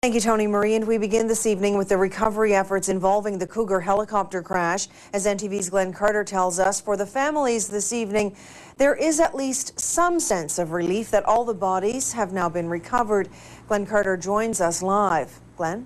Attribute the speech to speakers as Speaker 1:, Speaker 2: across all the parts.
Speaker 1: Thank you, Tony Marie. And we begin this evening with the recovery efforts involving the Cougar helicopter crash. As NTV's Glen Carter tells us, for the families this evening, there is at least some sense of relief that all the bodies have now been recovered. Glen Carter joins us live. Glen?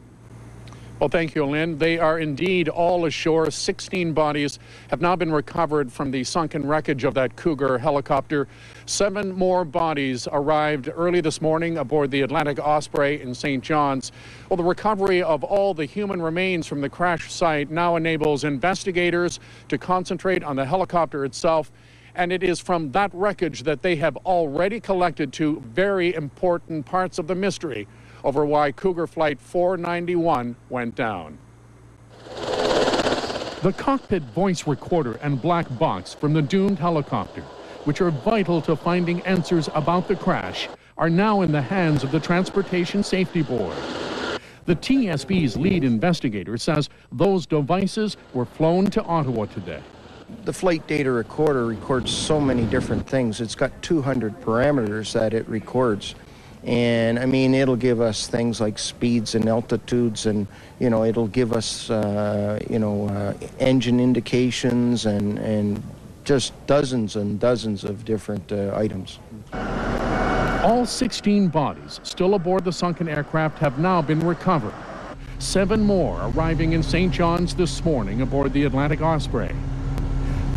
Speaker 2: Well, thank you, Lynn. They are indeed all ashore. 16 bodies have now been recovered from the sunken wreckage of that Cougar helicopter. 7 more bodies arrived early this morning aboard the Atlantic Osprey in St. John's. Well, the recovery of all the human remains from the crash site now enables investigators to concentrate on the helicopter itself. And it is from that wreckage that they have already collected 2 very important parts of the mystery over why Cougar Flight 491 went down. The cockpit voice recorder and black box from the doomed helicopter, which are vital to finding answers about the crash, are now in the hands of the Transportation Safety Board. The TSB's lead investigator says those devices were flown to Ottawa today.
Speaker 3: The flight data recorder records so many different things. It's got 200 parameters that it records. And I mean, it'll give us things like speeds and altitudes, and it'll give us engine indications and just dozens and dozens of different items.
Speaker 2: All 16 bodies still aboard the sunken aircraft have now been recovered. 7 more arriving in St. John's this morning aboard the Atlantic Osprey.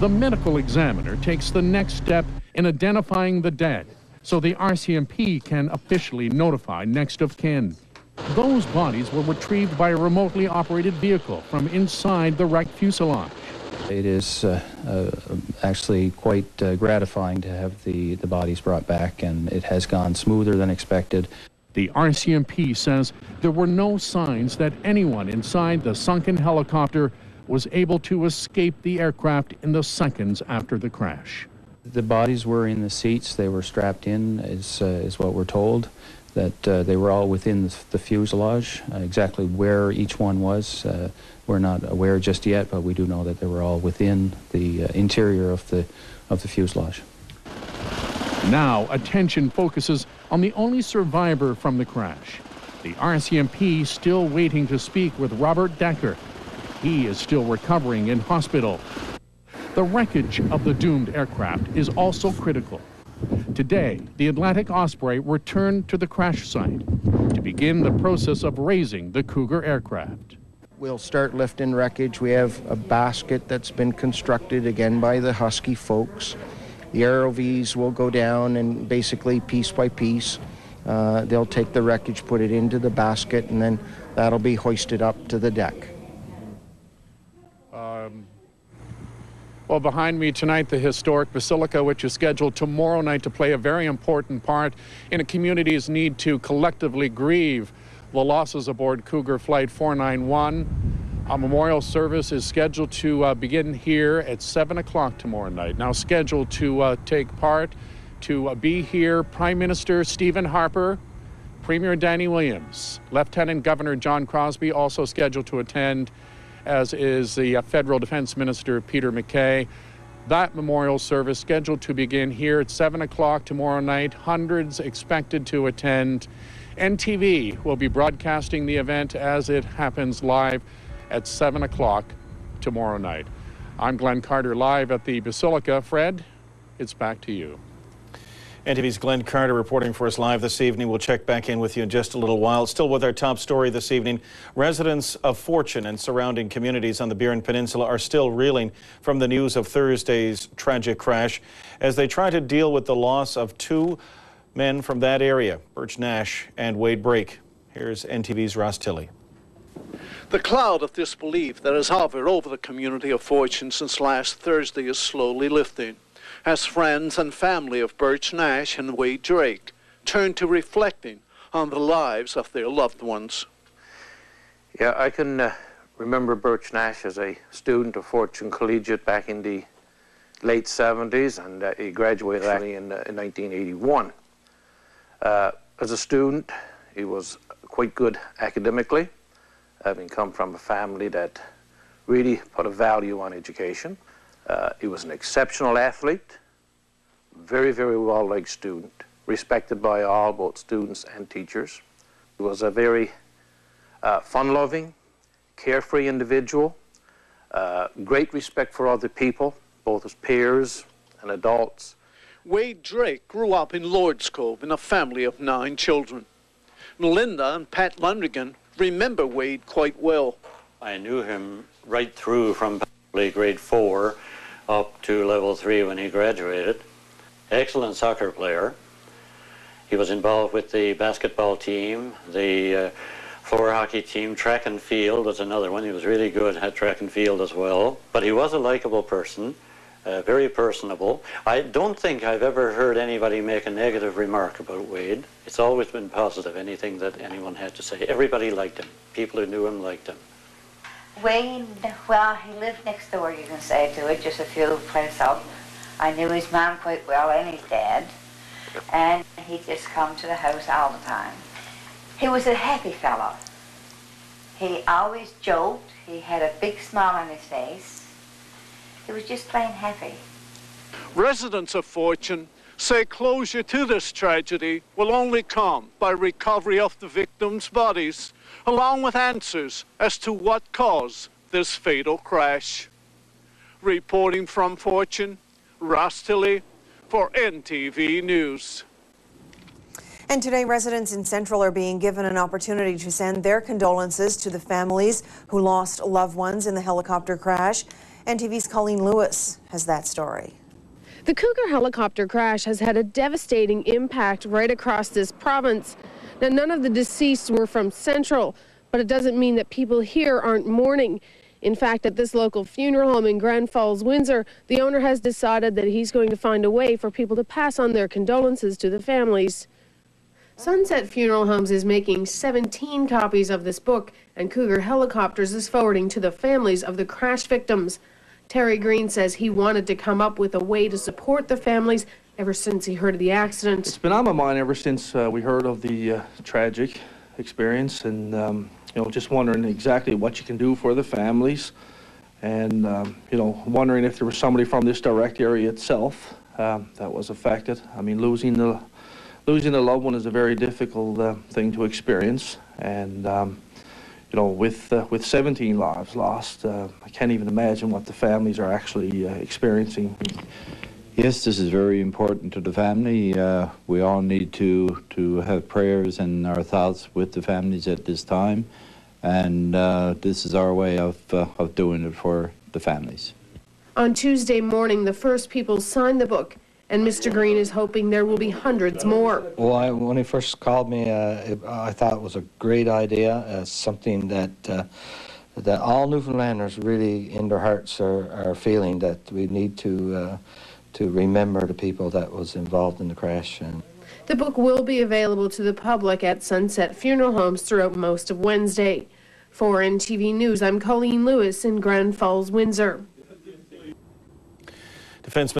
Speaker 2: The medical examiner takes the next step in identifying the dead, so the RCMP can officially notify next of kin. Those bodies were retrieved by a remotely operated vehicle from inside the wrecked fuselage.
Speaker 4: It is actually quite gratifying to have the bodies brought back, and it has gone smoother than expected.
Speaker 2: The RCMP says there were no signs that anyone inside the sunken helicopter was able to escape the aircraft in the seconds after the crash.
Speaker 4: The bodies were in the seats. They were strapped in, is what we're told, that they were all within the fuselage. Exactly where each one was, we're not aware just yet, but we do know that they were all within the interior of the fuselage.
Speaker 2: Now attention focuses on the only survivor from the crash. The RCMP still waiting to speak with Robert Decker. He is still recovering in hospital. The wreckage of the doomed aircraft is also critical. Today, the Atlantic Osprey returned to the crash site to begin the process of raising the Cougar aircraft.
Speaker 3: We'll start lifting wreckage. We have a basket that's been constructed again by the Husky folks. The ROVs will go down and basically piece by piece, they'll take the wreckage, put it into the basket, and then that'll be hoisted up to the deck.
Speaker 2: Well, behind me tonight, the historic Basilica, which is scheduled tomorrow night to play a very important part in a community's need to collectively grieve the losses aboard Cougar Flight 491. A memorial service is scheduled to begin here at 7 o'clock tomorrow night. Now scheduled to take part, to be here, Prime Minister Stephen Harper, Premier Danny Williams, Lieutenant Governor John Crosbie also scheduled to attend, as is the Federal Defense Minister Peter MacKay. That memorial service scheduled to begin here at 7 o'clock tomorrow night. Hundreds expected to attend. NTV will be broadcasting the event as it happens live at 7 o'clock tomorrow night. I'm Glen Carter live at the Basilica. Fred, it's back to you.
Speaker 5: NTV's Glen Carter reporting for us live this evening. We'll check back in with you in just a little while. Still with our top story this evening, residents of Fortune and surrounding communities on the Burin Peninsula are still reeling from the news of Thursday's tragic crash as they try to deal with the loss of 2 men from that area, Birch Nash and Wade Brake. Here's NTV's Ross Tilley.
Speaker 6: The cloud of disbelief that has hovered over the community of Fortune since last Thursday is slowly lifting, as friends and family of Birch Nash and Wade Drake turn to reflecting on the lives of their loved ones.
Speaker 7: Yeah, I can remember Birch Nash as a student of Fortune Collegiate back in the late 70s, and he graduated actually in 1981. As a student, he was quite good academically, having come from a family that really put a value on education. He was an exceptional athlete, very, very well-liked student, respected by all, both students and teachers. He was a very fun-loving, carefree individual, great respect for other people, both as peers and adults.
Speaker 6: Wade Drake grew up in Lord's Cove in a family of 9 children. Melinda and Pat Lundrigan remember Wade quite well.
Speaker 8: I knew him right through from probably grade 4 up to level 3 when he graduated. Excellent soccer player. He was involved with the basketball team, the floor hockey team. Track and field was another one. He was really good at track and field as well. But he was a likable person, very personable. I don't think I've ever heard anybody make a negative remark about Wade. It's always been positive, anything that anyone had to say. Everybody liked him. People who knew him liked him.
Speaker 9: Wade, well, he lived next door, you can say, to it, just a few places up. I knew his mom quite well and his dad, and he'd just come to the house all the time. He was a happy fellow. He always joked. He had a big smile on his face. He was just plain happy.
Speaker 6: Residents of Fortune say closure to this tragedy will only come by recovery of the victims' bodies, along with answers as to what caused this fatal crash. Reporting from Fortune, Ross Tilley for NTV News.
Speaker 1: And today, residents in Central are being given an opportunity to send their condolences to the families who lost loved ones in the helicopter crash. NTV's Colleen Lewis has that story.
Speaker 10: The Cougar helicopter crash has had a devastating impact right across this province. Now, none of the deceased were from Central, but it doesn't mean that people here aren't mourning. In fact, at this local funeral home in Glen, Falls-Windsor, the owner has decided that he's going to find a way for people to pass on their condolences to the families. Sunset Funeral Homes is making 17 copies of this book, and Cougar Helicopters is forwarding to the families of the crash victims. Terry Green says he wanted to come up with a way to support the families ever since he heard of the accident.
Speaker 11: It's been on my mind ever since we heard of the tragic experience, and you know, just wondering exactly what you can do for the families, and you know, wondering if there was somebody from this direct area itself that was affected. I mean, losing a loved one is a very difficult thing to experience, and you know, with 17 lives lost, I can't even imagine what the families are actually experiencing.
Speaker 12: Yes, this is very important to the family. We all need to have prayers and our thoughts with the families at this time, and this is our way of doing it for the families.
Speaker 10: On Tuesday morning, the first people signed the book, and Mr. Green is hoping there will be hundreds more.
Speaker 13: Well, when he first called me, I thought it was a great idea, something that all Newfoundlanders really in their hearts are feeling, that we need to remember the people that was involved in the crash. And
Speaker 10: the book will be available to the public at Sunset Funeral Homes throughout most of Wednesday. For NTV News, I'm Colleen Lewis in Grand Falls, Windsor.
Speaker 5: Defense